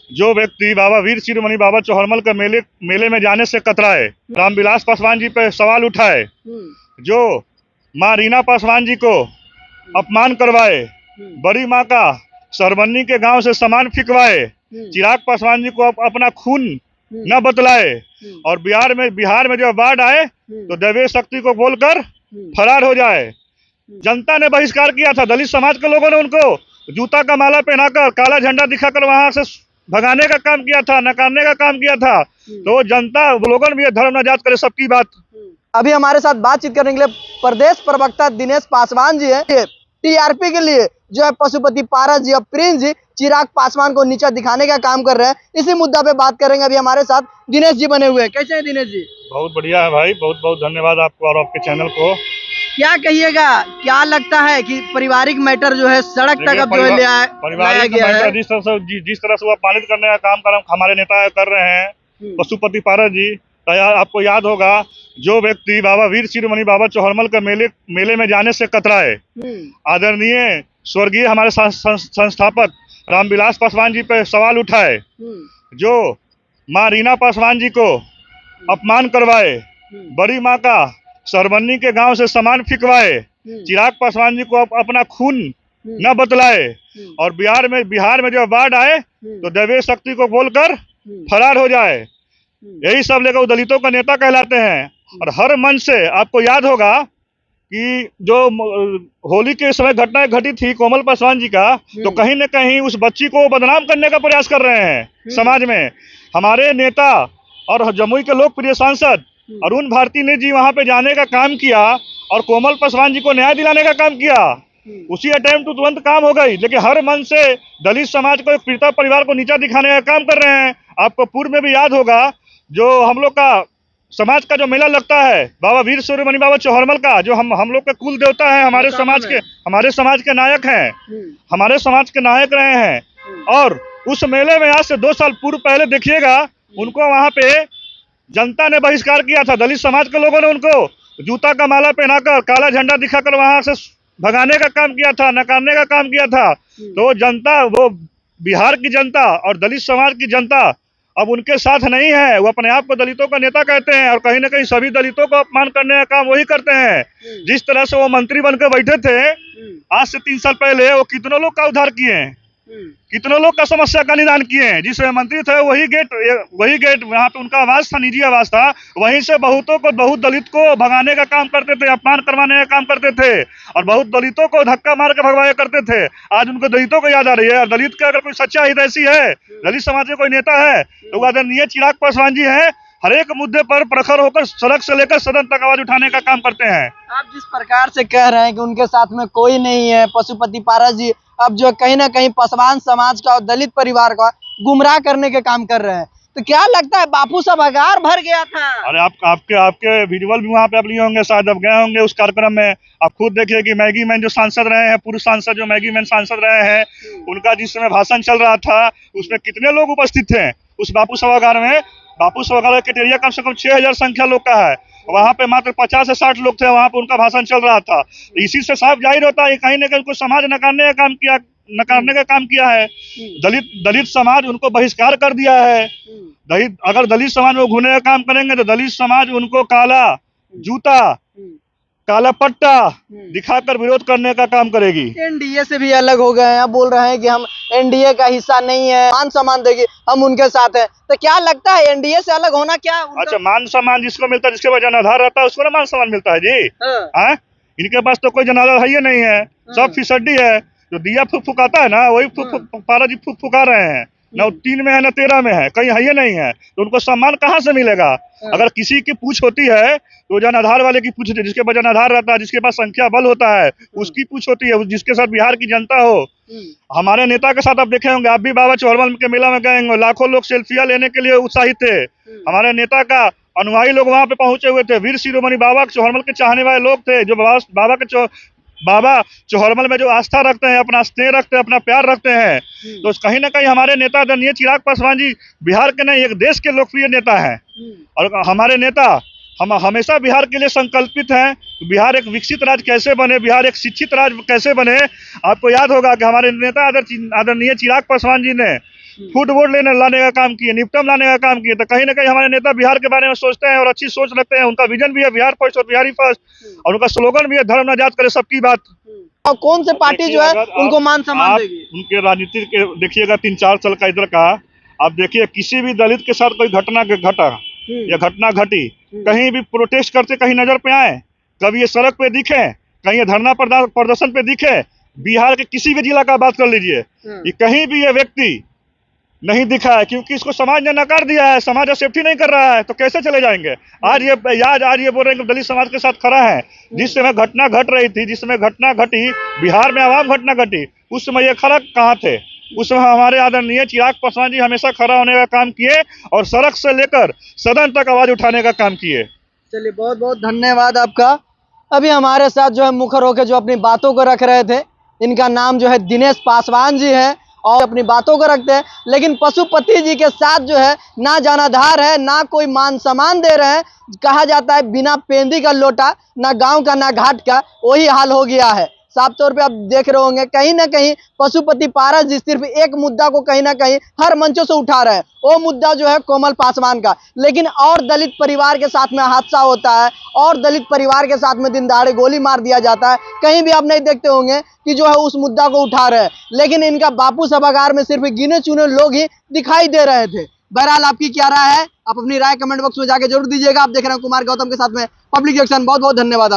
जो व्यक्ति बाबा वीर शिरोमणि बाबा चौहरमल के मेले में जाने से कतराए, रामविलास पासवान जी पे सवाल उठाए, जो मां रीना पासवान जी को अपमान करवाए, बड़ी मां का सरबन्नी के गांव से सामान फिकवाए, चिराग पासवान जी को अपना खून न बतलाए, और बिहार में जब बाढ़ आए तो दैवीय शक्ति को बोलकर फरार हो जाए। जनता ने बहिष्कार किया था, दलित समाज के लोगों ने उनको जूता का माला पहनाकर काला झंडा दिखाकर वहां से भगाने का काम किया था, नकारने का काम किया था। तो जनता लोगों ने भी धर्म न जात करे सबकी बात। अभी हमारे साथ बातचीत करने के लिए प्रदेश प्रवक्ता दिनेश पासवान जी हैं। टीआरपी के लिए जो है पशुपति पारस जी और प्रिंस जी चिराग पासवान को नीचा दिखाने का काम कर रहे हैं। इसी मुद्दा पे बात करेंगे। अभी हमारे साथ दिनेश जी बने हुए हैं। कैसे हैं दिनेश जी? बहुत बढ़िया है भाई, बहुत बहुत धन्यवाद आपको और आपके चैनल को। क्या कहिएगा, क्या लगता है कि पारिवारिक मैटर जो है सड़क तक अब जो है पारिवारिक मैटर जिस तरह से वो पालित करने का काम हमारे नेता कर रहे हैं, पशुपति पारस जी, आपको याद होगा जो व्यक्ति बाबा वीर शिरोमणि बाबा चौहरमल के मेले में जाने से कतराए, आदरणीय स्वर्गीय हमारे संस्थापक रामविलास पासवान जी पे सवाल उठाए, जो मां रीना पासवान जी को अपमान करवाए, बड़ी मां का सरबन्नी के गांव से सामान फिकवाए, चिराग पासवान जी को अपना खून न बतलाए, और बिहार में जब बाढ़ आए तो दैवीय शक्ति को बोलकर फरार हो जाए। यही सब लेकर वो दलितों का नेता कहलाते हैं। और हर मंच से आपको याद होगा कि जो होली के समय घटनाएं घटी थी कोमल पासवान जी का, तो कहीं न कहीं उस बच्ची को बदनाम करने का प्रयास कर रहे हैं समाज में। हमारे नेता और जमुई के लोकप्रिय सांसद अरुण भारती ने जी वहां पे जाने का काम किया और कोमल पासवान जी को न्याय दिलाने का काम किया। उसी अटेम्प्ट तुरंत काम हो गई, लेकिन हर मन से दलित समाज को, पीड़िता परिवार को नीचा दिखाने का काम कर रहे हैं। आपको पूर्व में भी याद होगा जो हम लोग का समाज का जो मेला लगता है बाबा वीर शिरोमणि बाबा चौहरमल का, जो हम लोग के कुल देवता है, हमारे समाज के नायक हैं, हमारे समाज के नायक रहे हैं। और उस मेले में आज से 2 साल पूर्व पहले देखिएगा, उनको वहां पे जनता ने बहिष्कार किया था, दलित समाज के लोगों ने उनको जूता का माला पहनाकर काला झंडा दिखाकर वहां से भगाने का काम किया था, नकारने का काम किया था। तो जनता, वो बिहार की जनता और दलित समाज की जनता अब उनके साथ नहीं है। वो अपने आप को दलितों का नेता कहते हैं और कहीं ना कहीं सभी दलितों को अपमान करने का काम वही करते हैं। जिस तरह से वो मंत्री बनकर बैठे थे आज से 3 साल पहले, वो कितनों लोग का उद्धार किए हैं, कितनों लोग का समस्या का निदान किए हैं। जिस मंत्री थे वही गेट वहाँ पे उनका आवास था, निजी आवास था, वहीं से बहुत दलित को भगाने का काम करते थे, अपमान करवाने का काम करते थे, और बहुत दलितों को धक्का मार के भगवाया करते थे। आज उनको दलितों को याद आ रही है। और दलित का अगर कोई सच्चा हितैषी है, दलित समाज में कोई नेता है, तो वो आदरणीय चिराग पासवान जी है। हर एक मुद्दे पर प्रखर होकर सड़क से लेकर सदन तक आवाज उठाने का काम करते हैं। आप जिस प्रकार से कह रहे हैं कि उनके साथ में कोई नहीं है, पशुपति पारस जी अब जो कहीं ना कहीं पासवान समाज का और दलित परिवार का गुमराह करने के काम कर रहे हैं, तो क्या लगता है बापू सभागार भर गया था? अरे आपके विजुअल भी वहाँ पे आप लिए होंगे, शायद अब गए होंगे उस कार्यक्रम में। आप खुद देखिए कि मैगी मैन जो सांसद रहे हैं, पुरुष सांसद जो मैगी मैन सांसद रहे हैं, उनका जिस समय भाषण चल रहा था उसमें कितने लोग उपस्थित थे उस बापू सभागार में। बापू सभागार का एरिया कम से कम 6000 संख्या लोग का है, वहाँ पे मात्र 50 से 60 लोग थे, वहाँ पे उनका भाषण चल रहा था। इसी से साफ जाहिर होता है कहीं न कहीं समाज नकारने का काम किया है। दलित समाज उनको बहिष्कार कर दिया है। अगर दलित समाज में घूमने का काम करेंगे तो दलित समाज उनको काला जूता, काला पट्टा दिखाकर विरोध करने का काम करेगी। एनडीए से भी अलग हो गए हैं, बोल रहे हैं कि हम एनडीए का हिस्सा नहीं है, मान सम्मान देगी, हम उनके साथ हैं। तो क्या लगता है एनडीए से अलग होना क्या? अच्छा, मान सम्मान जिसको मिलता है, जिसके पास जनाधार रहता है, उसको ना मान सम्मान मिलता है जी। हाँ, इनके पास तो कोई जनाधार है ही नहीं है, सब फिसड्डी है। जो दिया फुकाता है ना, वही पारा जी फुका रहे हैं। न 3 में है न 13 में है, कहीं है ही नहीं है, तो उनको सम्मान कहाँ से मिलेगा? अगर किसी की पूछ होती है तो जनाधार वाले की पूछ होती है, जिसके पास जनाधार रहता है, जिसके पास संख्या बल होता है, उसकी पूछ होती है, जिसके साथ बिहार की जनता हो। हमारे नेता के साथ आप देखे होंगे, आप भी बाबा चौहरमल के मेला में गए होंगे, लाखों लोग सेल्फियां लेने के लिए उत्साहित थे। हमारे नेता का अनुयायी लोग वहां पे पहुंचे हुए थे, वीर शिरोमणि बाबा चौहरमल के चाहने वाले लोग थे, जो बाबा चौहरमल में जो आस्था रखते हैं, अपना स्नेह रखते हैं, अपना प्यार रखते हैं। तो कहीं ना कहीं हमारे नेता आदरणीय चिराग पासवान जी बिहार के नहीं, एक देश के लोकप्रिय नेता हैं। और हमारे नेता हम हमेशा बिहार के लिए संकल्पित हैं। बिहार एक विकसित राज्य कैसे बने, बिहार एक शिक्षित राज्य कैसे बने। आपको याद होगा कि हमारे नेता आदरणीय चिराग पासवान जी ने फूड बोर्ड लाने का काम किए, निपटम लाने का काम किए। तो कहीं ना कहीं हमारे नेता बिहार के बारे में सोचते हैं और अच्छी सोच रखते हैं। उनका विजन भी है बिहार फर्स्ट और बिहारी फर्स्ट, और उनका स्लोगन भी है धर्म न जात करे सबकी बात। और कौन से पार्टी जो है उनको मान सम्मान देगी? उनके राजनीति के देखिएगा 3-4 साल का इधर का, आप देखिए किसी भी दलित के साथ कोई घटना घटा या घटना घटी, कहीं भी प्रोटेस्ट करते कहीं नजर पे आए, कभी ये सड़क पे दिखे, कहीं ये धरना प्रदर्शन पे दिखे, बिहार के किसी भी जिला का बात कर लीजिए, ये कहीं भी ये व्यक्ति नहीं दिखा है, क्योंकि इसको समाज ने नकार दिया है। समाज एक्सेप्ट ही नहीं कर रहा है, तो कैसे चले जाएंगे? आज ये बोल रहे हैं कि दलित समाज के साथ खड़ा है। जिस समय घटना घट रही थी, जिस समय घटना घटी बिहार में, आवाम घटना घटी, उस समय ये खड़ा कहाँ थे? उस समय हमारे आदरणीय चिराग पासवान जी हमेशा खड़ा होने का काम किए और सड़क से लेकर सदन तक आवाज उठाने का काम किए। चलिए, बहुत बहुत धन्यवाद आपका। अभी हमारे साथ जो है मुखर होकर जो अपनी बातों को रख रहे थे, इनका नाम जो है दिनेश पासवान जी है और अपनी बातों को रखते हैं। लेकिन पशुपति जी के साथ जो है ना जनाधार है, ना कोई मान सम्मान दे रहे हैं। कहा जाता है बिना पेंदी का लोटा, ना गांव का ना घाट का, वही हाल हो गया है। साफ तौर पे आप देख रहे होंगे कहीं ना कहीं पशुपति पारस जी सिर्फ एक मुद्दा को कहीं ना कहीं हर मंचों से उठा रहे हैं, वो मुद्दा जो है कोमल पासवान का। लेकिन और दलित परिवार के साथ में हादसा होता है और दलित परिवार के साथ में दिन दहाड़े गोली मार दिया जाता है, कहीं भी आप नहीं देखते होंगे कि जो है उस मुद्दा को उठा रहे हैं। लेकिन इनका बापू सभागार में सिर्फ गिने चुने लोग ही दिखाई दे रहे थे। बहरहाल आपकी क्या राय है? आप अपनी राय कमेंट बॉक्स में जाके जरूर दीजिएगा। आप देख रहे हैं कुमार गौतम के साथ में पब्लिक एक्शन। बहुत बहुत धन्यवाद।